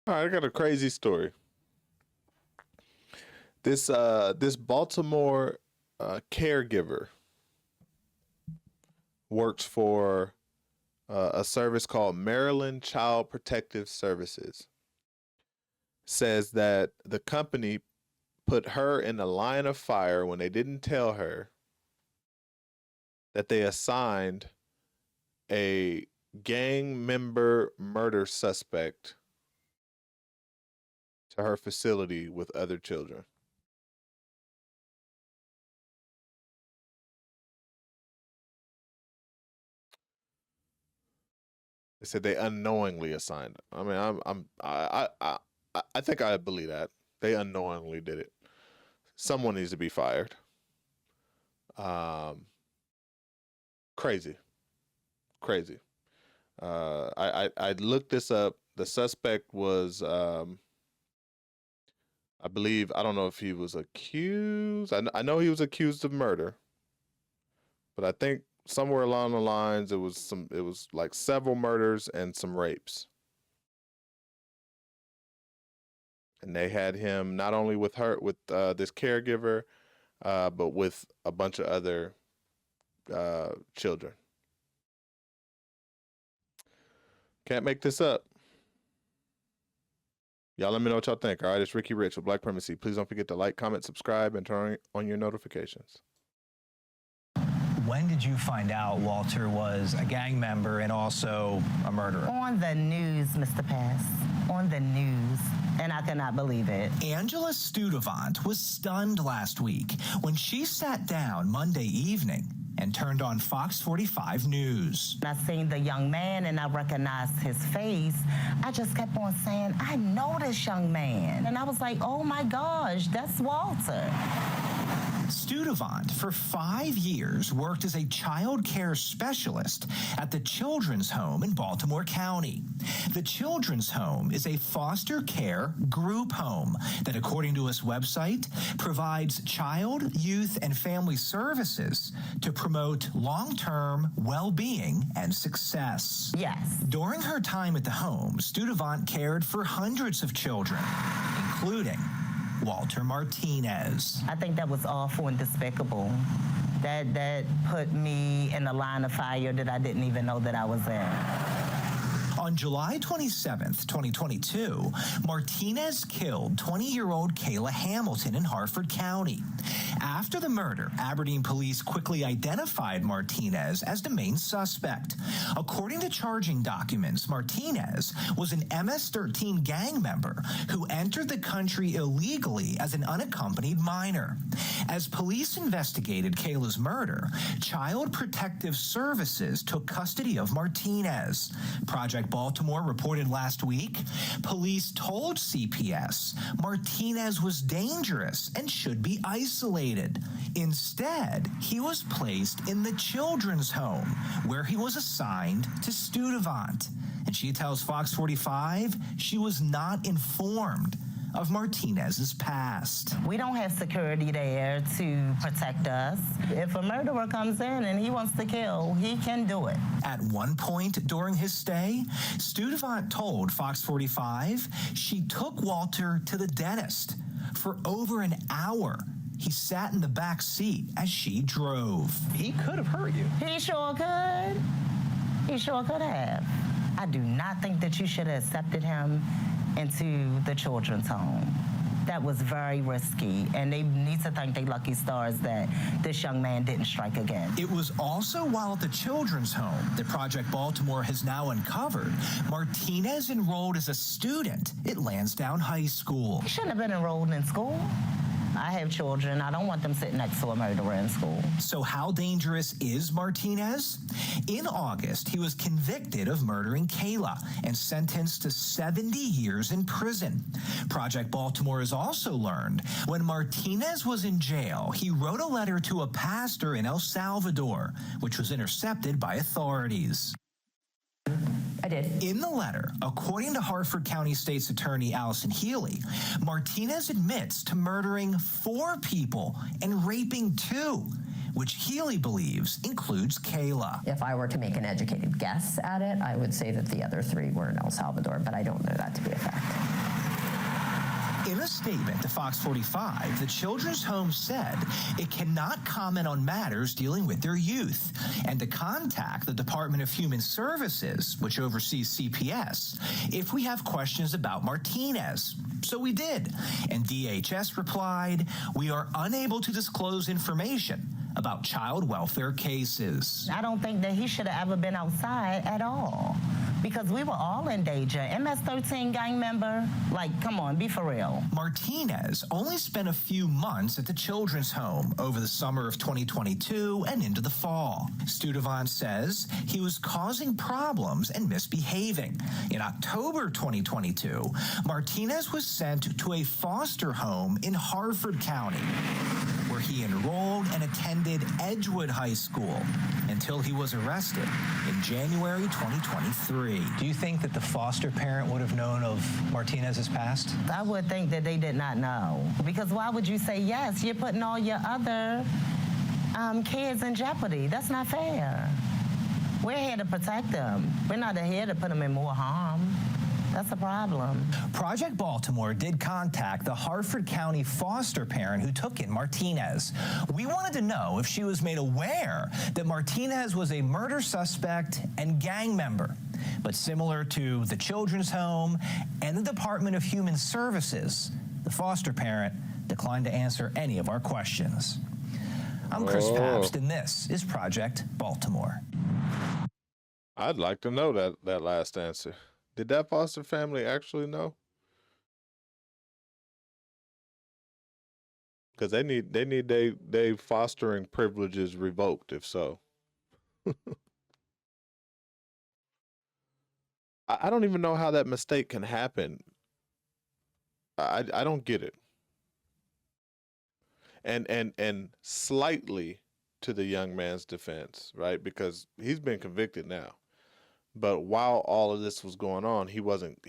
All right, I got a crazy story. This Baltimore caregiver works for a service called Maryland Child Protective Services. Says that the company put her in the line of fire when they didn't tell her that they assigned a gang member murder suspect to her facility with other children. They said they unknowingly assigned it. I mean, I think I believe that they unknowingly did it. Someone needs to be fired. Crazy. I looked this up. The suspect was, I believe, I don't know if he was accused. I know he was accused of murder, but I think somewhere along the lines it was like several murders and some rapes. And they had him not only with this caregiver, but with a bunch of other children. Can't make this up. Y'all let me know what y'all think. All right, it's Ricky Rich with Black Primacy. Please don't forget to like, comment, subscribe, and turn on your notifications. When did you find out Walter was a gang member and also a murderer? On the news, Mr. Pass. On the news. And I cannot believe it. Angela Studevant was stunned last week when she sat down Monday evening and turned on Fox 45 News. I seen the young man and I recognized his face. I just kept on saying, I know this young man. And I was like, oh my gosh, that's Walter. Studevant, for 5 years, worked as a child care specialist at the Children's Home in Baltimore County. The Children's Home is a foster care group home that, according to its website, provides child, youth, and family services to promote long-term well-being and success. Yes. During her time at the home, Studevant cared for hundreds of children, including Walter Martinez. I think that was awful and despicable. That put me in a line of fire that I didn't even know that I was in. On July 27th, 2022, Martinez killed 20-year-old Kayla Hamilton in Harford County. After the murder, Aberdeen police quickly identified Martinez as the main suspect. According to charging documents, Martinez was an MS-13 gang member who entered the country illegally as an unaccompanied minor. As police investigated Kayla's murder, Child Protective Services took custody of Martinez. Project Baltimore reported last week, police told CPS Martinez was dangerous and should be isolated. Instead, he was placed in the Children's Home, where he was assigned to Studevant. And she tells Fox 45 she was not informed of Martinez's past. We don't have security there to protect us. If a murderer comes in and he wants to kill, he can do it. At one point during his stay, Studevant told Fox 45 she took Walter to the dentist. For over an hour, he sat in the back seat as she drove. He could have hurt you. He sure could. He sure could have. I do not think that you should have accepted him into the children's home. That was very risky, and they need to thank their lucky stars that this young man didn't strike again. It was also while at the children's home that Project Baltimore has now uncovered Martinez enrolled as a student at Lansdowne High School. He shouldn't have been enrolled in school. I have children. I don't want them sitting next to a murderer in school. So how dangerous is Martinez? In August, he was convicted of murdering Kayla and sentenced to 70 years in prison. Project Baltimore has also learned when Martinez was in jail, he wrote a letter to a pastor in El Salvador, which was intercepted by authorities. I did. In the letter, according to Harford County State's Attorney Allison Healy, Martinez admits to murdering 4 people and raping 2, which Healy believes includes Kayla. If I were to make an educated guess at it, I would say that the other 3 were in El Salvador, but I don't know that to be a fact. In a statement to Fox 45, the Children's Home said it cannot comment on matters dealing with their youth and to contact the Department of Human Services, which oversees CPS, if we have questions about Martinez. So we did. And DHS replied, "We are unable to disclose information about child welfare cases." I don't think that he should have ever been outside at all because we were all in danger. MS-13 gang member, like, come on, be for real. Martinez only spent a few months at the Children's Home over the summer of 2022 and into the fall. Studevant says he was causing problems and misbehaving. In October 2022, Martinez was sent to a foster home in Harford County, where he enrolled and attended Edgewood High School until he was arrested in January 2023. Do you think that the foster parent would have known of Martinez's past? I would think that they did not know. Because why would you say yes? You're putting all your other kids in jeopardy. That's not fair. We're here to protect them. We're not here to put them in more harm. That's a problem. Project Baltimore did contact the Harford County foster parent who took in Martinez. We wanted to know if she was made aware that Martinez was a murder suspect and gang member. But similar to the Children's Home and the Department of Human Services, the foster parent declined to answer any of our questions. I'm Chris Pabst, and this is Project Baltimore. I'd like to know that last answer. Did that foster family actually know? Because they need they fostering privileges revoked if so. I don't even know how that mistake can happen. I don't get it. And slightly to the young man's defense, right? Because he's been convicted now. But while all of this was going on, he wasn't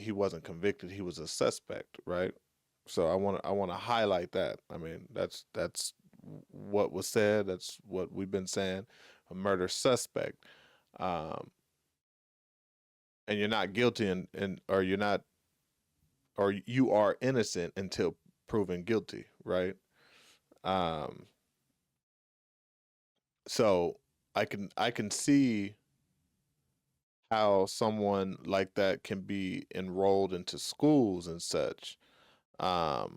convicted. He was a suspect, right? So I want to highlight that. I mean, that's what was said. That's what we've been saying. A murder suspect, and you're not guilty, or you are innocent until proven guilty, right? So I can see how someone like that can be enrolled into schools and such, but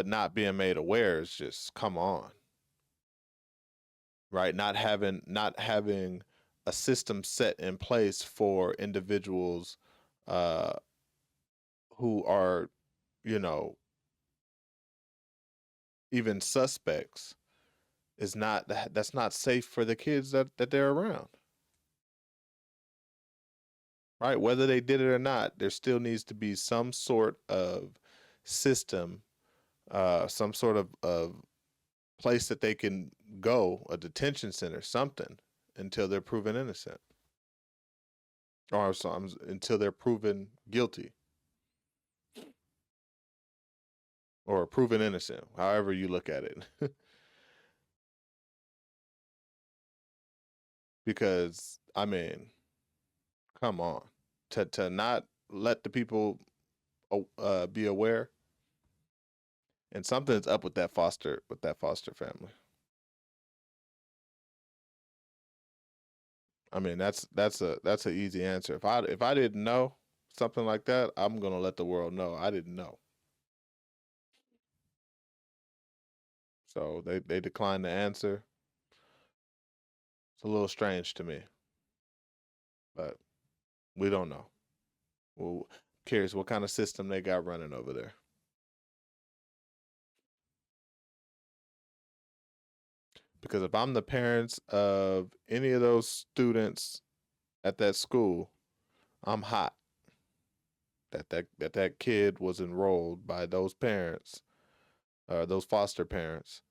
not being made aware is just, come on, right? Not having a system set in place for individuals who are, even suspects that's not safe for the kids that they're around. Right, whether they did it or not, there still needs to be some sort of system, some sort of place that they can go, a detention center, something, until they're proven innocent, or until they're proven guilty, or proven innocent, however you look at it. Because, I mean, come on. To not let the people be aware, and something's up with that foster family. I mean, that's an easy answer. If I didn't know something like that, I'm gonna let the world know I didn't know. So they declined to answer. It's a little strange to me, but we don't know. Well, curious what kind of system they got running over there. Because if I'm the parents of any of those students at that school, I'm hot. That kid was enrolled by those parents, those foster parents,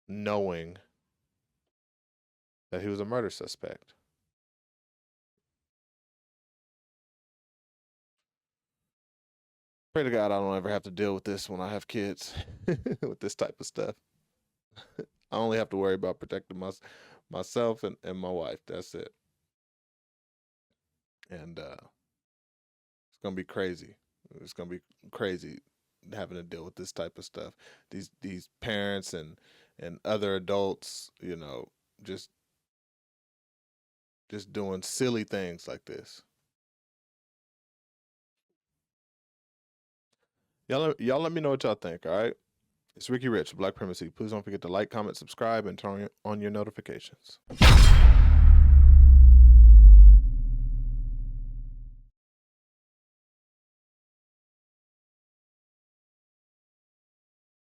knowing that he was a murder suspect. Pray to God I don't ever have to deal with this when I have kids, with this type of stuff. I only have to worry about protecting myself and my wife. That's it. And it's gonna be crazy. It's gonna be crazy having to deal with this type of stuff. These parents and other adults, you know, just doing silly things like this. Y'all let me know what y'all think, all right? It's Ricky Rich, Black Primacy. Please don't forget to like, comment, subscribe, and turn on your notifications.